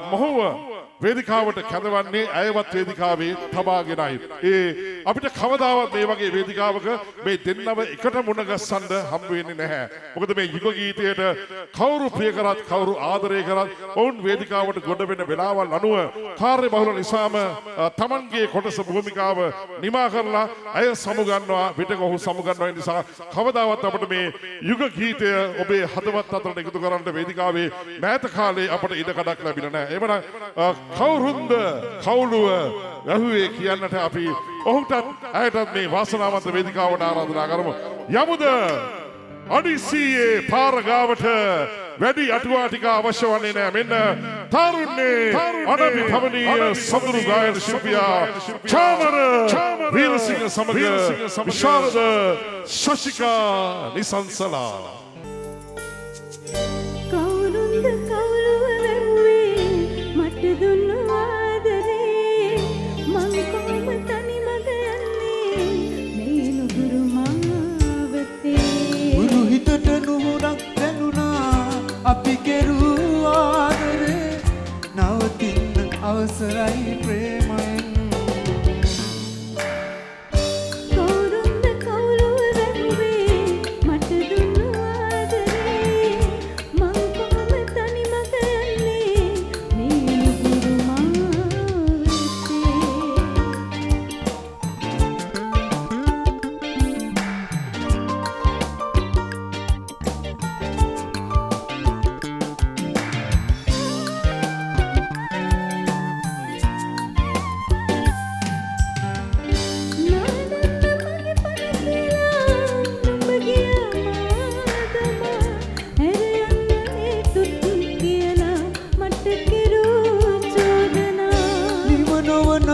මොහොව වේදිකාවට කැඳවන්නේ අයවත් වේදිකාවේ තබාගෙනයි. අපිට කවදාවත් මේ වගේ වේදිකාවක මේ දෙන්නව එකට මුණ ගස්සන්න හම්බ වෙන්නේ නැහැ. මොකද මේ යුග ගීතයට කවුරු ප්‍රිය කරත් කවුරු ආදරය කරත් ඔවුන් වේදිකාවට ගොඩ වෙන වෙලාවල් අනුව කාර්ය බහුල නිසාම තමන්ගේ කොටස භූමිකාව නිමා කරලා අය සමුගන්නවා පිටක ඔහු සමුගන්නවා නිසා කවදාවත් අපිට මේ යුග ගීතය ඔබේ හදවත් අතරට එකතු කරන්න වේදිකාවේ මෑත කාලේ අපිට ඉඩ කඩක් ලැබිලා නැහැ. එවනම් කවුරුන්ද කවුළුව යහුවේ කියන්නට අපි ඔහුටත් ඇයටත් මේ වාසනාවන්ත වේදිකාවට ආරාධනා කරමු. යමුද අඩිසියේ පාර ගාවට වැඩි අටුවා ටික අවශ්‍ය වන්නේ නැහැ. මෙන්න තරුණේ අනවිභවනීය සඳරු ගායන ශිල්පියා චාමර වීරසිංහ සමග විශාරද ශශිකා නිසංසලා. දුන්නු ආදරේ මං කොහොම තනි මග යන්නේ මේ නුගුරු මාවතේ උරු හිතට නුහුරක් දැනුණා අපි කෙරූ ආදරේ නවතින්න අවසරයි ප්‍රේමයෙන් කවුරුන්ද කවුළුව වැහුවේ මට දුන්නු ආදරේ මං කොහොම තනි මග යන්නේ මේ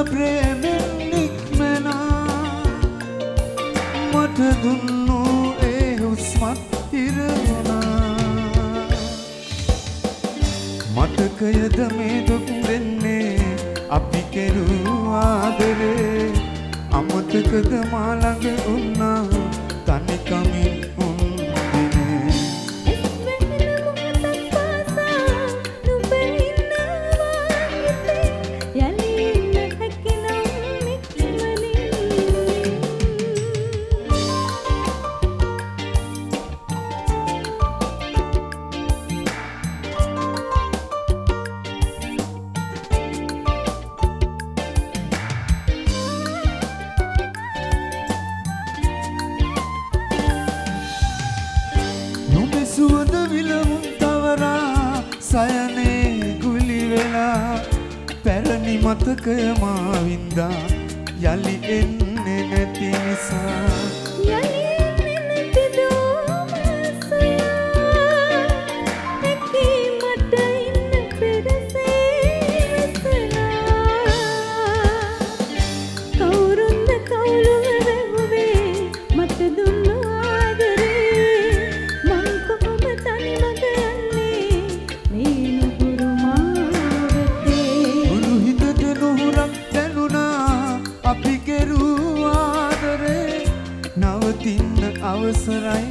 ප්‍රේමෙන් නික්මනා මට දුන්නු ඒ හුස්මත් ඉරවුණා මතකයද මේ දුක් දෙන්නේ අපි කෙරූ ආදරේ අමතකද මා ළඟ වුණා තනිකමින් සුවඳ විලවුන් තවරා සයනේ ගුලි වෙලා පැරණි මතකය මා වින්දා යලි එන්නේ නැති නිසා යලි එන්නේ නැති දෝමසයා එකී මට ඉන්න පෙරසේ රසනා කවුරුන්ද කවුළුව වැහුවේ මට දුන්නු අපි කෙරූ ආදරේ නවතින්න අවසරයි